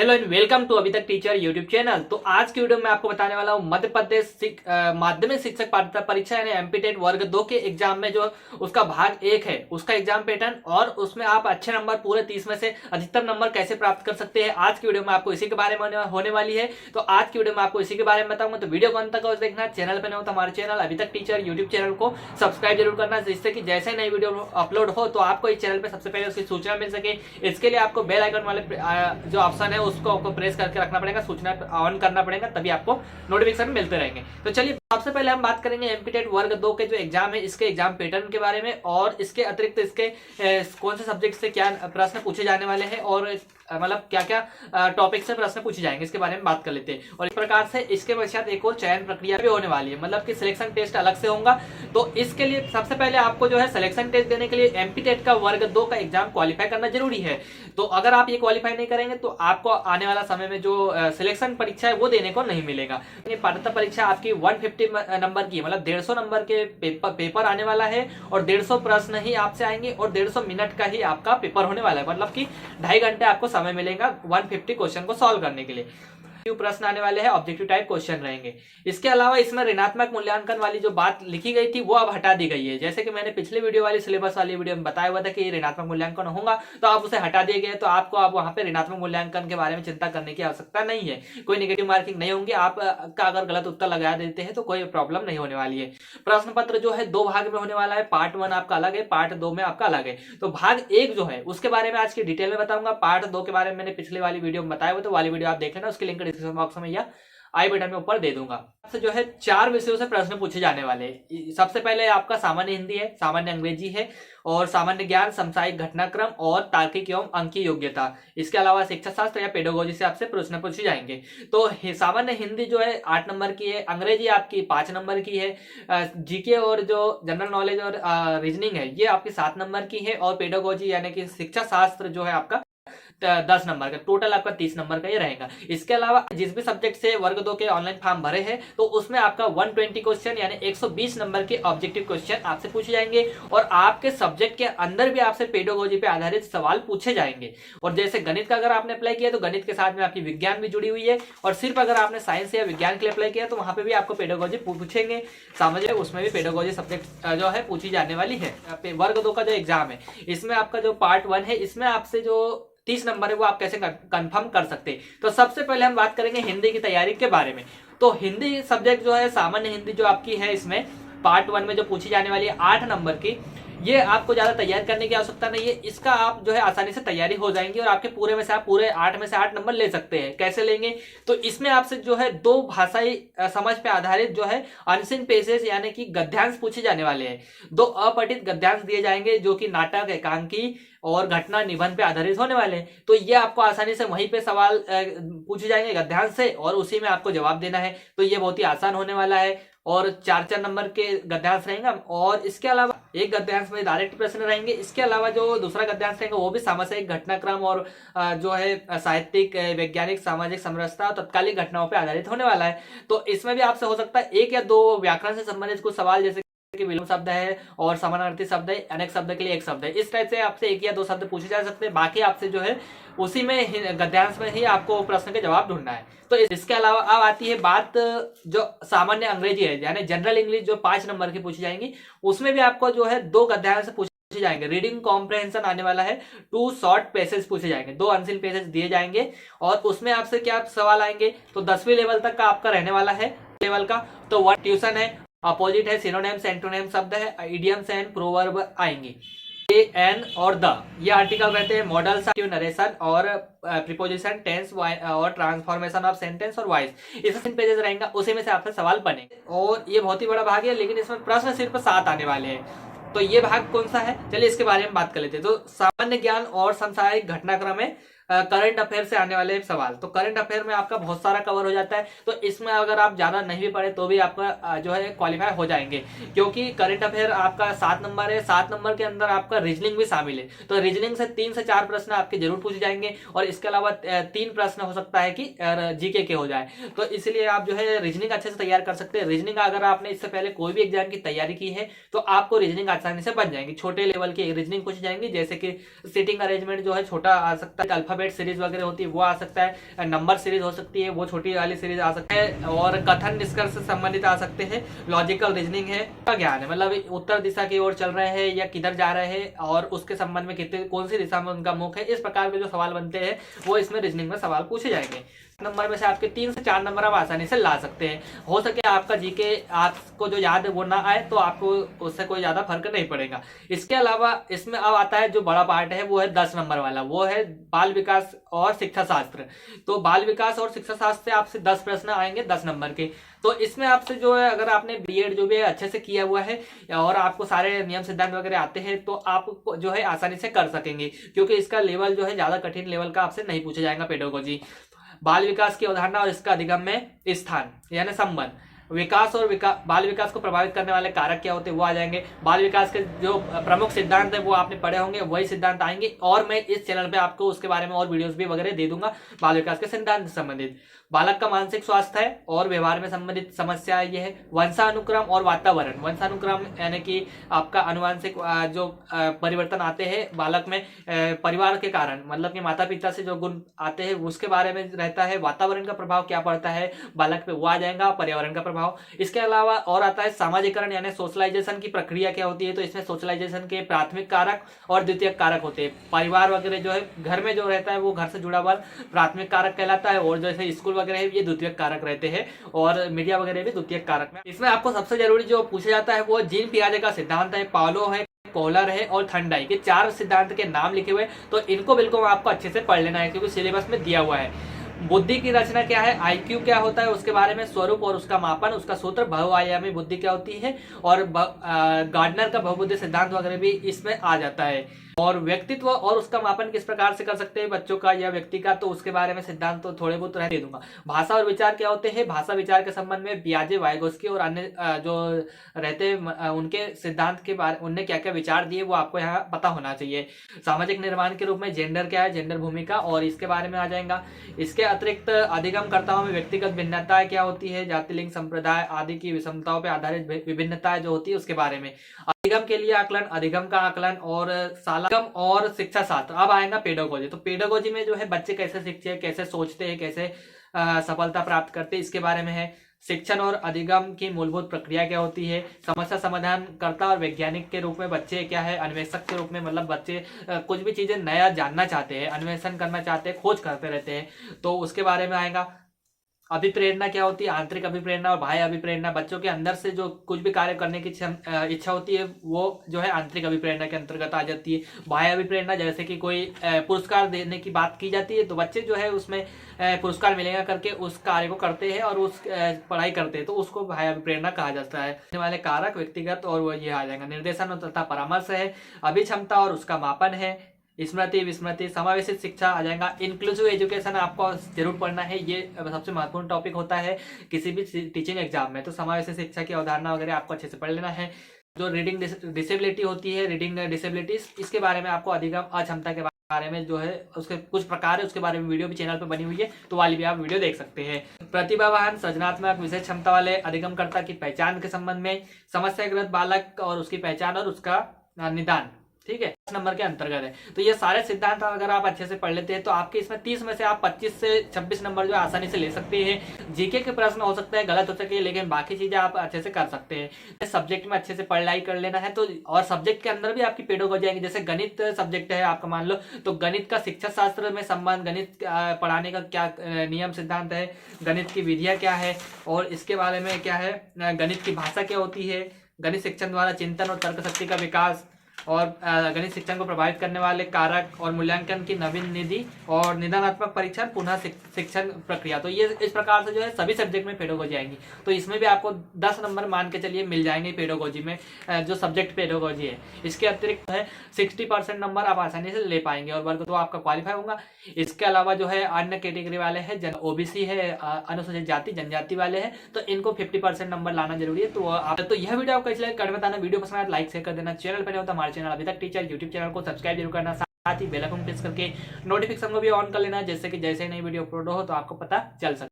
Hello and welcome to अभी तक teacher YouTube channel. तो आज की वीडियो में आपको बताने वाला हूँ मध्य प्रदेश माध्यमिक शिक्षक पात्रता परीक्षा यानी एमपीटेट वर्ग 2 के एग्जाम में जो उसका भाग 1 है उसका एग्जाम पैटर्न और उसमें आप अच्छे नंबर पूरे 30 में से अधिकतम नंबर कैसे प्राप्त कर सकते हैं, आज की वीडियो में आपको इसी के बारे में होने वाली है। तो आज की वीडियो में आपको इसी के बारे में बताऊंगा, तो वीडियो को अंत तक देखना। चैनल पर नहीं हो तो हमारे चैनल अभी तक टीचर यूट्यूब चैनल को सब्सक्राइब जरूर करना, जिससे कि जैसे नई वीडियो अपलोड हो तो आपको इस चैनल पर सबसे पहले उसकी सूचना मिल सके। इसके लिए आपको बेल आइकन वाले जो ऑप्शन है उसको आपको प्रेस करके रखना पड़ेगा, सूचना ऑन करना पड़ेगा, तभी आपको नोटिफिकेशन मिलते रहेंगे। तो चलिए सबसे पहले हम बात करेंगे एमपीटेट वर्ग 2 के जो एग्जाम है इसके एग्जाम पैटर्न के बारे में, और इसके अतिरिक्त इसके कौन से सब्जेक्ट से क्या प्रश्न पूछे जाने वाले हैं और मतलब क्या क्या टॉपिक से प्रश्न पूछे जाएंगे इसके बारे में बात कर लेते हैं। और इस प्रकार से इसके पश्चात एक और चयन प्रक्रिया भी होने वाली है, मतलब कि सिलेक्शन टेस्ट अलग से होगा। तो इसके लिए सबसे पहले आपको जो है सिलेक्शन टेस्ट देने के लिए एमपीटेट का वर्ग 2 का एग्जाम क्वालिफाई करना जरूरी है। तो अगर आप ये क्वालिफाई नहीं करेंगे तो आपको आने वाला समय में जो सिलेक्शन परीक्षा है वो देने को नहीं मिलेगा। पात्रता परीक्षा आपकी 150 नंबर की, मतलब 150 नंबर के पेपर आने वाला है और 150 प्रश्न ही आपसे आएंगे और 150 मिनट का ही आपका पेपर होने वाला है, मतलब कि 2.5 घंटे आपको समय मिलेगा 150 क्वेश्चन को सॉल्व करने के लिए। प्रश्न आने वाले हैं, ऑब्जेक्टिव टाइप क्वेश्चन रहेंगे। इसके अलावा इसमें ऋणात्मक मूल्यांकन वाली जो बात लिखी गई थी वो अब हटा दी गई है। जैसे कि मैंने पिछले वीडियो वाली सिलेबस वाली वीडियो में बताया हुआ था कि ऋणात्मक मूल्यांकन होगा, तो आप उसे हटा दिए गए, तो आपको अब वहां पे ऋणात्मक मूल्यांकन के बारे में चिंता करने की आवश्यकता नहीं है। कोई नेगेटिव मार्किंग नहीं होंगी, आपका अगर गलत उत्तर लगा देते हैं तो कोई प्रॉब्लम नहीं होने वाली है। प्रश्न पत्र जो है 2 भाग में होने वाला है, पार्ट 1 आपका अलग है, पार्ट 2 में आपका अलग है। तो भाग 1 जो है उसके बारे में आज की डिटेल में बताऊंगा। पार्ट 2 के बारे में मैंने पिछले वाली वीडियो में बताया हुआ, तो वाली वीडियो आप देख लेना, उसकी लिंक डिस्क्रिप्शन बॉक्स में या आई बटन में ऊपर दे दूंगा। आपसे जो है 4 विषयों से प्रश्न पूछे जाने वाले हैं। सबसे पहले आपका सामान्य हिंदी है, सामान्य अंग्रेजी है और सामान्य ज्ञान, समसामयिक घटनाक्रम और तार्किक एवं अंकीय योग्यता। इसके अलावा शिक्षा शास्त्र या पेडागोजी से आपसे प्रश्न पूछे जाएंगे। तो सामान्य हिंदी जो है 8 नंबर की है, अंग्रेजी आपकी 5 नंबर की है, जीके और जो जनरल नॉलेज और रीजनिंग है ये आपकी 7 नंबर की है, और पेडागोजी यानी कि शिक्षा शास्त्र जो है आपका 10 नंबर का, टोटल आपका 30 नंबर का ये रहेगा। इसके अलावा जिस भी सब्जेक्ट से वर्ग 2 के ऑनलाइन फॉर्म भरे हैं तो उसमें आपका 120 क्वेश्चन यानी 120 नंबर के ऑब्जेक्टिव क्वेश्चन आपसे पूछे जाएंगे, और आपके सब्जेक्ट के अंदर भी आपसे पेडागोजी पे आधारित सवाल पूछे जाएंगे। और जैसे गणित का अगर आपने अप्लाई किया तो गणित के साथ में आपकी विज्ञान भी जुड़ी हुई है, और सिर्फ अगर आपने साइंस या विज्ञान के लिए अप्लाई किया तो वहां पे भी आपको पेडागोजी पूछेंगे, समझे, उसमें भी पेडागोजी सब्जेक्ट जो है पूछी जाने वाली है। वर्ग 2 का जो एग्जाम है इसमें आपका जो पार्ट 1 है इसमें आपसे जो 30 नंबर है वो आप कैसे कंफर्म कर सकते हैं। तो सबसे पहले हम बात करेंगे हिंदी की तैयारी के बारे में। तो हिंदी सब्जेक्ट जो है सामान्य हिंदी जो आपकी है इसमें पार्ट 1 में जो पूछी जाने वाली है 8 नंबर की, ये आपको ज्यादा तैयार करने की आवश्यकता नहीं है। इसका आप जो है आसानी से तैयारी हो जाएंगी और आपके पूरे में से आप पूरे 8 में से 8 नंबर ले सकते हैं। कैसे लेंगे, तो इसमें आपसे जो है 2 भाषाई समझ पे आधारित जो है अनसीन पेजेस यानी कि गद्यांश पूछे जाने वाले हैं। 2 अपठित गद्यांश दिए जाएंगे जो कि नाटक, एकांकी और घटना निबंध पे आधारित होने वाले हैं। तो ये आपको आसानी से वहीं पे सवाल पूछे जाएंगे गद्यांश से और उसी में आपको जवाब देना है। तो ये बहुत ही आसान होने वाला है, और 4-4 नंबर के गद्यांश रहेंगे, और इसके अलावा एक गद्यांश में डायरेक्ट प्रश्न रहेंगे। इसके अलावा जो दूसरा गद्यांश रहेगा वो भी सामाजिक घटनाक्रम और जो है साहित्यिक, वैज्ञानिक, सामाजिक समरसता और तत्कालीन घटनाओं पर आधारित होने वाला है। तो इसमें भी आपसे हो सकता है 1 या 2 व्याकरण से संबंधित कुछ सवाल, जैसे कि विलोम शब्द है और समानार्थी शब्द है, अनेक शब्द के लिए 1 शब्द है, इस टाइप से आपसे 1 या 2 शब्द पूछे जा सकते हैं। बाकी आपसे जो है उसी में गद्यांश में ही आपको प्रश्न के जवाब ढूंढना है। तो इसके अलावा अब आती है बात जो सामान्य अंग्रेजी है यानी जनरल इंग्लिश जो 5 नंबर की पूछी जाएंगी, उसमें भी आपको जो है 2 गद्यांश से पूछे जाएंगे। रीडिंग कॉम्प्रहेंशन आने वाला है, 2 शॉर्ट पैसेज पूछे जाएंगे, 2 अनसीन पैसेज दिए जाएंगे, और उसमें आपसे क्या सवाल आएंगे, तो 10वीं लेवल तक का आपका रहने वाला है लेवल का। तो 1 ट्यूशन है, अपोजिट है, सिनोनिम्स, एंटोनिम शब्द है, इडियम्स एंड प्रोवर्ब आएंगे। ए, एन और द ये आर्टिकल रहते हैं, मॉडल्स, नरेशन और प्रीपोजिशन, टेंस और ट्रांसफॉर्मेशन ऑफ सेंटेंस और वॉइस, इसमें पेजेस रहेंगे, उसी में से आपसे सवाल बनेंगे। और ये बहुत ही बड़ा भाग है, लेकिन इसमें प्रश्न सिर्फ 7 आने वाले हैं। तो ये भाग कौन सा है, चलिए इसके बारे में बात कर लेते हैं। तो सामान्य ज्ञान और समसामयिक घटनाक्रम है, करंट अफेयर से आने वाले सवाल। तो करंट अफेयर में आपका बहुत सारा कवर हो जाता है, तो इसमें अगर आप ज्यादा नहीं भी पढ़े तो भी आपका जो है क्वालिफाई हो जाएंगे, क्योंकि करंट अफेयर आपका 7 नंबर है, 7 नंबर के अंदर आपका रीजनिंग भी शामिल है। तो रीजनिंग से 3 से 4 प्रश्न आपके जरूर पूछे जाएंगे, और इसके अलावा 3 प्रश्न हो सकता है कि जीके के हो जाए। तो इसलिए आप जो है रीजनिंग अच्छे से तैयार कर सकते हैं। रीजनिंग अगर आपने इससे पहले कोई भी एग्जाम की तैयारी की है तो आपको रीजनिंग आसानी से बन जाएंगी। छोटे लेवल की रीजनिंग पूछी जाएंगी, जैसे कि सीटिंग अरेंजमेंट जो है छोटा आ सकता है, अल्फाबेट सीरीज वगैरह होती है वो आ सकता है, नंबर सीरीज हो सकती है, वो छोटी वाली सीरीज आ सकती है, और कथन निष्कर्ष से संबंधित आ सकते हैं, लॉजिकल रीजनिंग है, का ज्ञान है, मतलब उत्तर दिशा की ओर चल रहे हैं या किधर जा रहे हैं और उसके संबंध में कितने कौन सी दिशा में उनका मुख है, इस प्रकार के जो सवाल बनते हैं वो इसमें रीजनिंग में सवाल पूछे जाएंगे। नंबर में से आपके 3 से 4 नंबर आप आसानी से ला सकते हैं। हो सके आपका जीके आपको जो याद है वो ना आए तो आपको उससे कोई ज्यादा फर्क नहीं पड़ेगा। इसके अलावा इसमें अब आता है जो बड़ा पार्ट है, वो है 10 नंबर वाला, वो है बाल विकास और शिक्षा शास्त्र। तो बाल विकास और शिक्षा शास्त्र से आपसे 10 प्रश्न आएंगे 10 नंबर के। तो इसमें आपसे जो है, अगर आपने बीएड जो भी है अच्छे से किया हुआ है और आपको सारे नियम सिद्धांत वगैरह आते हैं तो आप जो है आसानी से कर सकेंगे, क्योंकि इसका लेवल जो है ज्यादा कठिन लेवल का आपसे नहीं पूछा जाएगा पेडागोजी। बाल विकास की अवधारणा और इसका अधिगम में स्थान यानी संबंध, विकास और बाल विकास को प्रभावित करने वाले कारक क्या होते हैं वो आ जाएंगे। बाल विकास के जो प्रमुख सिद्धांत है वो आपने पढ़े होंगे, वही सिद्धांत आएंगे, और मैं इस चैनल पे आपको उसके बारे में और वीडियोस भी वगैरह दे दूंगा बाल विकास के सिद्धांत से संबंधित। बालक का मानसिक स्वास्थ्य है और व्यवहार में संबंधित समस्या ये है। वंशानुक्रम और वातावरण, वंशानुक्रम यानी कि आपका अनुवांशिक जो परिवर्तन आते हैं बालक में परिवार के कारण, मतलब कि माता पिता से जो गुण आते हैं उसके बारे में रहता है। वातावरण का प्रभाव क्या पड़ता है बालक पे वो आ जाएगा, पर्यावरण का प्रभाव। इसके अलावा और आता है सामाजिकरण यानी सोशलाइजेशन की प्रक्रिया क्या होती है। तो इसमें सोशलाइजेशन के प्राथमिक कारक और द्वितीयक कारक होते हैं। परिवार वगैरह जो है घर में जो रहता है वो घर से जुड़ा हुआ प्राथमिक कारक कहलाता है, और जैसे स्कूल वगैरह ये द्वितीयक कारक रहते हैं, और मीडिया वगैरह भी द्वितीयक कारक में। इसमें आपको सबसे जरूरी जो पूछा जाता है वो जीन पियाजे का सिद्धांत है, पावलो है, कोहलर है और थर्नडाइक के 4 सिद्धांत के नाम लिखे हुए, तो इनको बिल्कुल आपको अच्छे से पढ़ लेना है क्योंकि सिलेबस में दिया हुआ है। बुद्धि की रचना क्या है, आईक्यू क्या होता है उसके बारे में, स्वरूप और उसका मापन, उसका सूत्र, बहुआयामी बुद्धि क्या होती है, और गार्डनर का बहुबुद्धि सिद्धांत वगैरह भी इसमें आ जाता है। और व्यक्तित्व और उसका मापन किस प्रकार से कर सकते हैं बच्चों का या व्यक्ति का, तो उसके बारे में सिद्धांत तो थोड़े बहुत दे दूंगा। भाषा और विचार क्या होते हैं, भाषा विचार के संबंध में पियाजे, वाइगोस्की और अन्य जो रहते हैं उनके सिद्धांत के बारे, उनने क्या क्या विचार दिए वो आपको यहाँ पता होना चाहिए। सामाजिक निर्माण के रूप में जेंडर क्या है, जेंडर भूमिका, और इसके बारे में आ जाएगा। इसके अतिरिक्त अधिगमकर्ताओं में व्यक्तिगत भिन्नताएं क्या होती है, जाति, लिंग, संप्रदाय आदि की विषमताओं पर आधारित विभिन्नताएं जो होती है उसके बारे में। अधिगम के लिए आकलन, अधिगम का आकलन और शालागम और शिक्षा शास्त्र। अब आएगा पेडागोजी। तो पेडागोजी में जो है बच्चे कैसे सीखते हैं, कैसे सोचते हैं, कैसे सफलता प्राप्त करते हैं, इसके बारे में है। शिक्षण और अधिगम की मूलभूत प्रक्रिया क्या होती है, समस्या समाधान करता और वैज्ञानिक के रूप में बच्चे क्या है, अन्वेषक के रूप में, मतलब बच्चे कुछ भी चीजें नया जानना चाहते हैं, अन्वेषण करना चाहते हैं, खोज करते रहते हैं, तो उसके बारे में आएगा। अभिप्रेरणा क्या होती है, आंतरिक अभिप्रेरणा और बाह्य अभिप्रेरणा, बच्चों के अंदर से जो कुछ भी कार्य करने की इच्छा होती है वो जो है आंतरिक अभिप्रेरणा के अंतर्गत आ जाती है। बाह्य अभिप्रेरणा जैसे कि कोई पुरस्कार देने की बात की जाती है तो बच्चे जो है उसमें पुरस्कार मिलेगा करके उस कार्य को करते हैं और उस पढ़ाई करते हैं, तो उसको बाह्य अभिप्रेरणा कहा जाता है। वाले कारक व्यक्तिगत और वो ये आ जाएगा। निर्देशन तथा परामर्श है, अभिक्षमता और उसका मापन है, स्मृति, विस्मृति, समावेशित शिक्षा आ जाएगा। इंक्लूसिव एजुकेशन आपको जरूर पढ़ना है, ये सबसे महत्वपूर्ण टॉपिक होता है किसी भी टीचिंग एग्जाम में। तो समावेशित शिक्षा की अवधारणा वगैरह आपको अच्छे से पढ़ लेना है। जो रीडिंग डिसेबिलिटी होती है, रीडिंग डिसेबिलिटीज, इसके बारे में आपको अधिगम अक्षमता के बारे में जो है उसके कुछ प्रकार है उसके बारे में वीडियो भी चैनल पर बनी हुई है, तो वाली भी आप वीडियो देख सकते हैं। प्रतिभावान, सृजनात्मक, विशेष क्षमता वाले, अधिगमकर्ता की पहचान के संबंध में, समस्याग्रस्त बालक और उसकी पहचान और उसका निदान, ठीक है, 10 नंबर के अंतर्गत है। तो ये सारे सिद्धांत अगर आप अच्छे से पढ़ लेते हैं तो आपके इसमें 30 में से आप 25 से 26 नंबर जो आसानी से ले सकते हैं। जीके के प्रश्न हो सकते हैं गलत हो सके, लेकिन बाकी चीजें आप अच्छे से कर सकते हैं। सब्जेक्ट में अच्छे से पढ़ाई कर लेना है तो, और सब्जेक्ट के अंदर भी आपकी पेडागोजी आएगी। जैसे गणित सब्जेक्ट है आपका मान लो, तो गणित का शिक्षा शास्त्र में संबंध, गणित पढ़ाने का क्या नियम सिद्धांत है, गणित की विधियां क्या है, और इसके बारे में क्या है, गणित की भाषा क्या होती है, गणित शिक्षण द्वारा चिंतन और तर्क शक्ति का विकास, और गणित शिक्षण को प्रभावित करने वाले कारक, और मूल्यांकन की नवीन निधि, और निदानात्मक परीक्षण, पुनः शिक्षण प्रक्रिया। तो ये इस प्रकार से जो है सभी सब्जेक्ट में पेडागोजी आएंगी। तो इसमें भी आपको 10 नंबर मान के चलिए मिल जाएंगे पेडागोजी में, जो सब्जेक्ट पेडागोजी है। इसके अतिरिक्त है 60% नंबर आप आसानी से ले पाएंगे और वर्ग तो आपका क्वालिफाई होगा। इसके अलावा जो है अन्य कैटेगरी वाले हैं, ओबीसी है, अनुसूचित जाति जनजाति वाले हैं, तो इनको 50% नंबर लाना जरूरी है। तो यह वीडियो आपको इसलिए कर बताना, वीडियो पसंद आए लाइक शेयर कर देना, चैनल पर नहीं होता हमारे चैनल अभी तक टीचर यूट्यूब चैनल को सब्सक्राइब जरूर करना, साथ ही बेल आइकन प्रेस करके नोटिफिकेशन को भी ऑन कर लेना, जैसे कि जैसे नई वीडियो अपलोड हो तो आपको पता चल सके।